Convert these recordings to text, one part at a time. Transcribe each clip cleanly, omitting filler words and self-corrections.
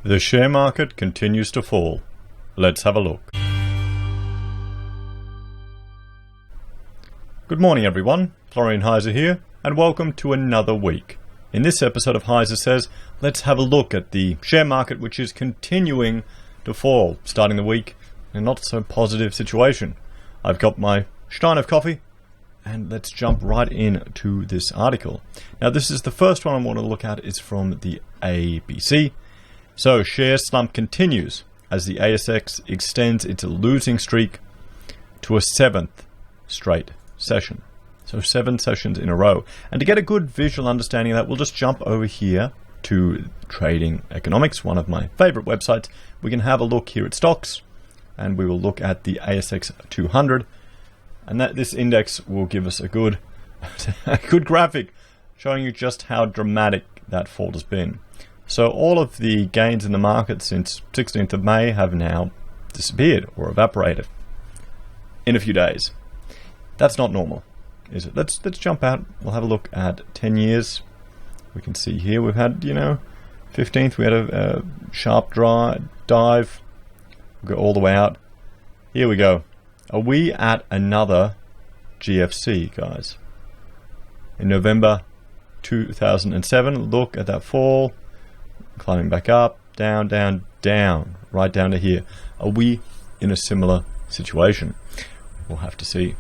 The share market continues to fall. Let's have a look. Good morning everyone, Florian Heise here, and welcome to another week. In this episode of HeiseSays, let's have a look at the share market, which is continuing to fall, starting the week in a not so positive situation. I've got my stein of coffee, and let's jump right into this article. Now this is the first one I want to look at. It's from the ABC. So, share slump continues as the ASX extends its losing streak to a 7th straight session. So 7 sessions in a row. And to get a good visual understanding of that, we'll just jump over here to Trading Economics, one of my favorite websites. We can have a look here at stocks, and we will look at the ASX 200. And this index will give us a good graphic showing you just how dramatic that fall has been. So all of the gains in the market since 16th of May have now disappeared or evaporated in a few days. That's not normal, is it? Let's jump out. We'll have a look at 10 years. We can see here we've had, 15th, we had a sharp dive. We'll go all the way out. Here we go. Are we at another GFC, guys? In November 2007, look at that fall. Climbing back up, down, down, down, right down to here. Are we in a similar situation? We'll have to see.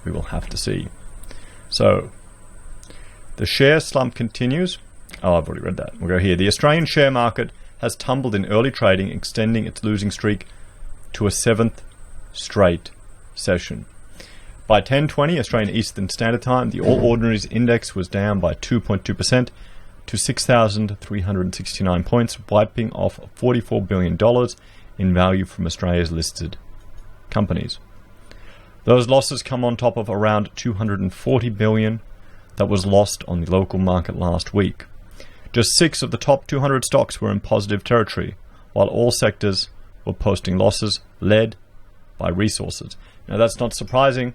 We will have to see. So, the share slump continues. Oh, I've already read that. We'll go here. The Australian share market has tumbled in early trading, extending its losing streak to a 7th straight session. By 10:20 Australian Eastern Standard Time, the All Ordinaries Index was down by 2.2%. to 6,369 points, wiping off $44 billion in value from Australia's listed companies. Those losses come on top of around $240 billion that was lost on the local market last week. Just 6 of the top 200 stocks were in positive territory, while all sectors were posting losses, led by resources. Now that's not surprising,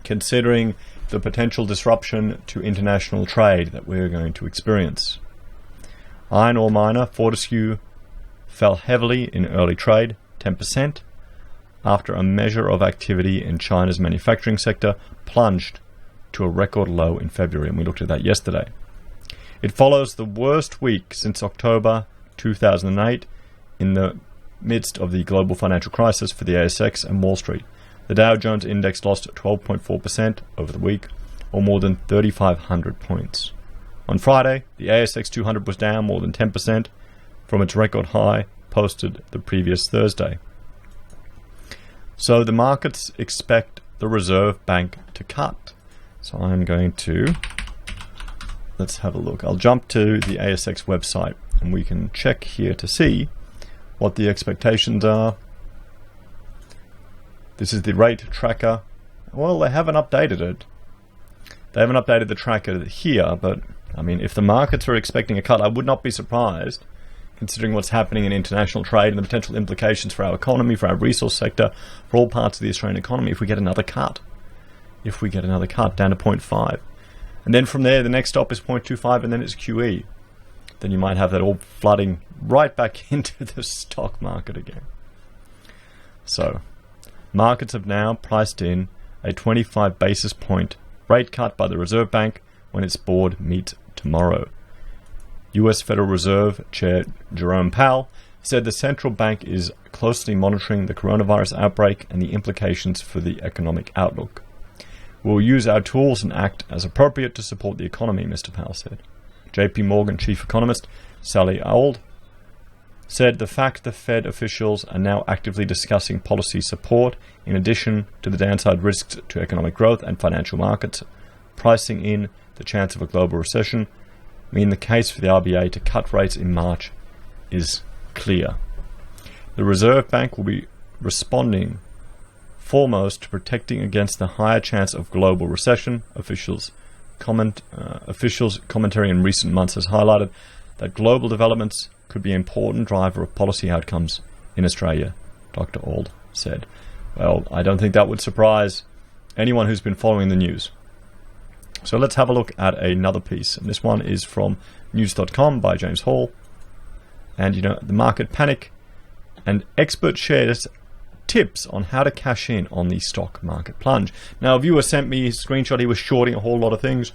considering the potential disruption to international trade that we're going to experience. Iron ore miner Fortescue fell heavily in early trade, 10%, after a measure of activity in China's manufacturing sector plunged to a record low in February, and we looked at that yesterday. It follows the worst week since October 2008 in the midst of the global financial crisis for the ASX and Wall Street. The Dow Jones Index lost 12.4% over the week, or more than 3,500 points. On Friday, the ASX 200 was down more than 10% from its record high posted the previous Thursday. So the markets expect the Reserve Bank to cut. So I'm going to, let's have a look. I'll jump to the ASX website and we can check here to see what the expectations are. This is the rate tracker. Well, they haven't updated it. They haven't updated the tracker here, but I mean, if the markets are expecting a cut, I would not be surprised, considering what's happening in international trade and the potential implications for our economy, for our resource sector, for all parts of the Australian economy, if we get another cut. If we get another cut down to 0.5. And then from there, the next stop is 0.25, and then it's QE. Then you might have that all flooding right back into the stock market again. So, markets have now priced in a 25 basis point rate cut by the Reserve Bank when its board meets tomorrow. US Federal Reserve Chair Jerome Powell said the central bank is closely monitoring the coronavirus outbreak and the implications for the economic outlook. We'll use our tools and act as appropriate to support the economy, Mr. Powell said. JP Morgan chief economist Sally Auld said the fact the Fed officials are now actively discussing policy support, in addition to the downside risks to economic growth and financial markets, pricing in the chance of a global recession, mean the case for the RBA to cut rates in March is clear. The Reserve Bank will be responding foremost to protecting against the higher chance of global recession. Officials' commentary in recent months has highlighted that global developments could be an important driver of policy outcomes in Australia, Dr. Auld said. Well, I don't think that would surprise anyone who's been following the news. So let's have a look at another piece, and this one is from news.com by James Hall. And, the market panic, and expert shares tips on how to cash in on the stock market plunge. Now, a viewer sent me a screenshot. He was shorting a whole lot of things,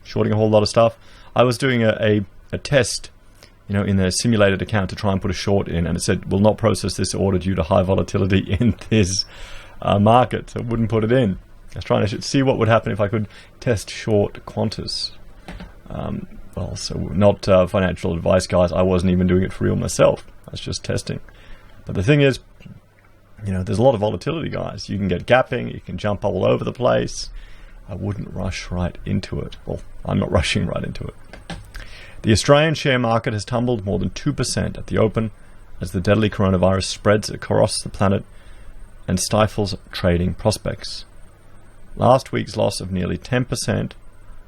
shorting a whole lot of stuff. I was doing a test, in a simulated account to try and put a short in, and it said, will not process this order due to high volatility in this market. So it wouldn't put it in. I was trying to see what would happen if I could test short Qantas. So not financial advice, guys. I wasn't even doing it for real myself. I was just testing. But the thing is, there's a lot of volatility, guys. You can get gapping. You can jump all over the place. I wouldn't rush right into it. Well, I'm not rushing right into it. The Australian share market has tumbled more than 2% at the open as the deadly coronavirus spreads across the planet and stifles trading prospects. Last week's loss of nearly 10%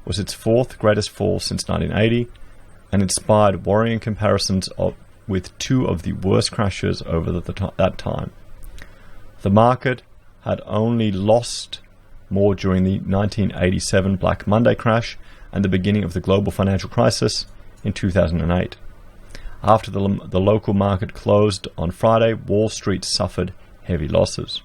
was its fourth greatest fall since 1980 and inspired worrying comparisons with two of the worst crashes over that time. The market had only lost more during the 1987 Black Monday crash and the beginning of the global financial crisis in 2008. After the local market closed on Friday, Wall Street suffered heavy losses.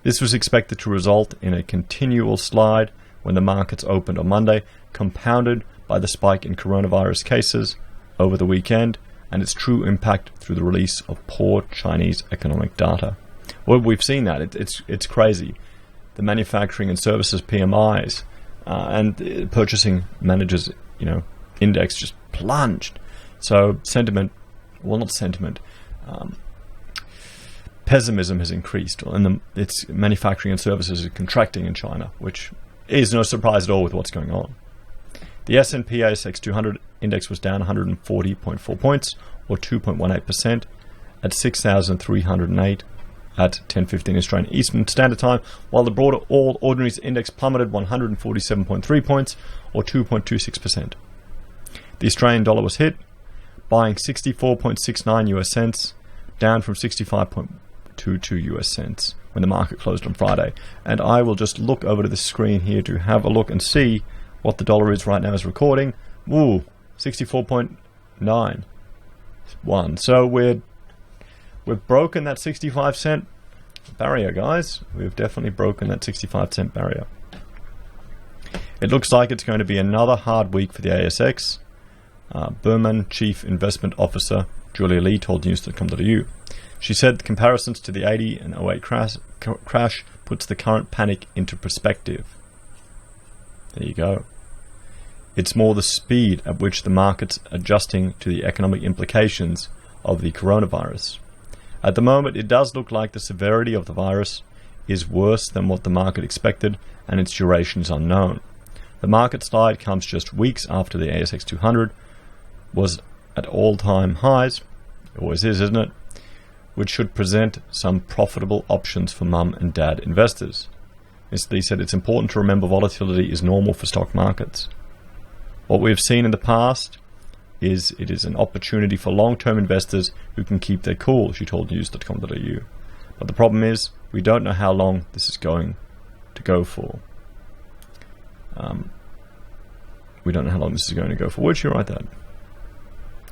This was expected to result in a continual slide when the markets opened on Monday, compounded by the spike in coronavirus cases over the weekend and its true impact through the release of poor Chinese economic data. Well, we've seen that. It's crazy. The manufacturing and services PMIs and purchasing managers, index just plunged. So pessimism has increased, and its manufacturing and services are contracting in China, which is no surprise at all with what's going on. The S&P ASX 200 index was down 140.4 points, or 2.18%, at 6,308 at 10:15 Australian Eastern Standard Time, while the broader All Ordinaries Index plummeted 147.3 points, or 2.26%. The Australian dollar was hit, buying 64.69 US cents, down from 65.22 US cents when the market closed on Friday. And I will just look over to the screen here to have a look and see what the dollar is right now as recording. 64.91. So we've broken that 65 cent barrier, guys. We've definitely broken that 65 cent barrier. It looks like it's going to be another hard week for the ASX. Burman Chief Investment Officer Julia Lee told news.com.au. She said comparisons to the 80 and 08 crash puts the current panic into perspective. There you go. It's more the speed at which the market's adjusting to the economic implications of the coronavirus. At the moment, it does look like the severity of the virus is worse than what the market expected, and its duration is unknown. The market slide comes just weeks after the ASX 200 was at all-time highs. It always is, isn't it? Which should present some profitable options for mum and dad investors. Ms. Lee said it's important to remember volatility is normal for stock markets. What we have seen in the past is it is an opportunity for long-term investors who can keep their cool, she told news.com.au. But the problem is we don't know how long this is going to go for. We don't know how long this is going to go for. Where'd you write that?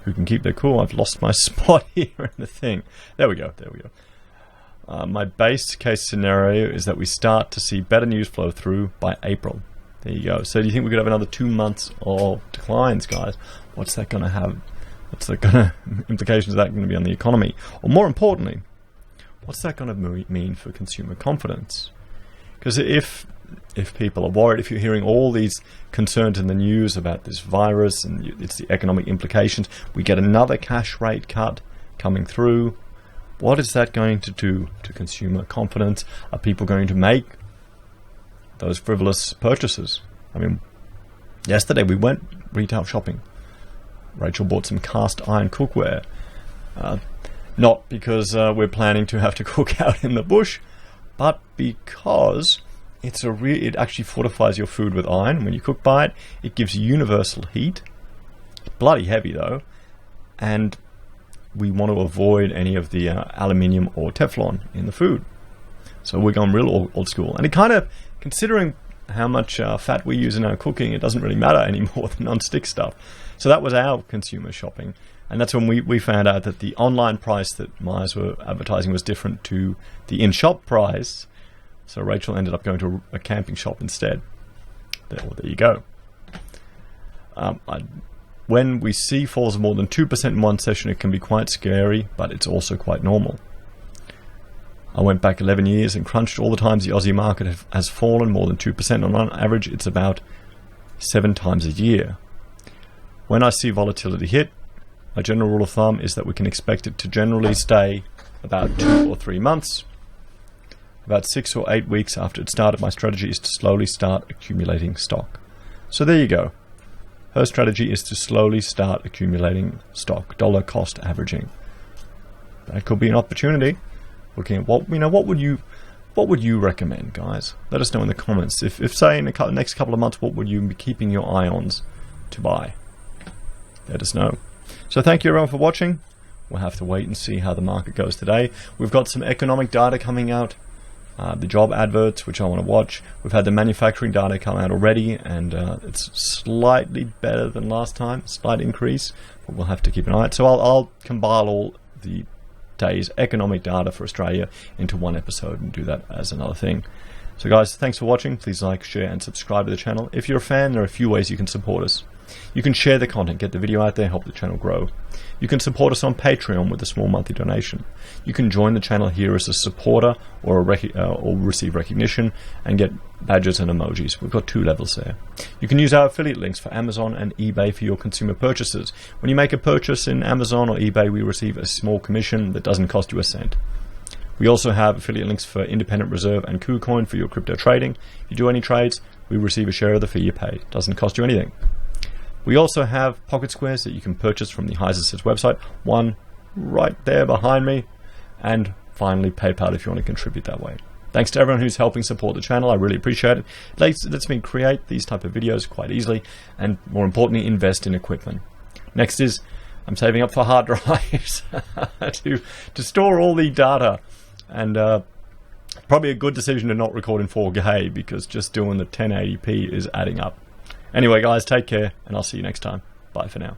Who can keep their cool? I've lost my spot here in the thing. There we go. My base case scenario is that we start to see better news flow through by April. There you go. So do you think we could have another 2 months of declines, guys? What's that going to have? What's that going to implications of that going to be on the economy? Or more importantly, what's that going to mean for consumer confidence? Because if people are worried, if you're hearing all these concerns in the news about this virus and it's the economic implications, we get another cash rate cut coming through. What is that going to do to consumer confidence? Are people going to make those frivolous purchases? I mean, yesterday we went retail shopping. Rachel bought some cast iron cookware. Not because we're planning to have to cook out in the bush, but because it actually fortifies your food with iron. When you cook by it, it gives universal heat. It's bloody heavy though, and we want to avoid any of the aluminium or Teflon in the food. So we're going real old school. And it kind of, considering how much fat we use in our cooking, it doesn't really matter anymore, the non-stick stuff. So that was our consumer shopping. And that's when we found out that the online price that Myers were advertising was different to the in-shop price. So Rachel ended up going to a camping shop instead. There you go. When we see falls of more than 2% in one session, it can be quite scary, but it's also quite normal. I went back 11 years and crunched all the times the Aussie market has fallen more than 2%. On average, it's about 7 times a year. When I see volatility hit, my general rule of thumb is that we can expect it to generally stay about 2 or 3 months. About 6 or 8 weeks after it started, my strategy is to slowly start accumulating stock. So there you go. Her strategy is to slowly start accumulating stock, dollar cost averaging. That could be an opportunity. Looking at what would you recommend, guys? Let us know in the comments. If say in the next couple of months, what would you be keeping your eye on to buy? Let us know. So thank you everyone for watching. We'll have to wait and see how the market goes today. We've got some economic data coming out, the job adverts, which I want to watch. We've had the manufacturing data come out already, and it's slightly better than last time, slight increase, but we'll have to keep an eye on it. So I'll compile all the day's economic data for Australia into one episode and do that as another thing. So guys, thanks for watching. Please like, share and subscribe to the channel. If you're a fan, there are a few ways you can support us. You can share the content, get the video out there, help the channel grow. You can support us on Patreon with a small monthly donation. You can join the channel here as a supporter or receive recognition and get badges and emojis. We've got 2 levels there. You can use our affiliate links for Amazon and eBay for your consumer purchases. When you make a purchase in Amazon or eBay, we receive a small commission that doesn't cost you a cent. We also have affiliate links for Independent Reserve and Kucoin for your crypto trading. If you do any trades, we receive a share of the fee you pay. It doesn't cost you anything. We also have pocket squares that you can purchase from the HeiseSays website, one right there behind me, and finally PayPal if you want to contribute that way. Thanks to everyone who's helping support the channel. I really appreciate it. It lets me create these type of videos quite easily, and more importantly, invest in equipment. Next is I'm saving up for hard drives to store all the data, and probably a good decision to not record in 4K because just doing the 1080p is adding up. Anyway, guys, take care, and I'll see you next time. Bye for now.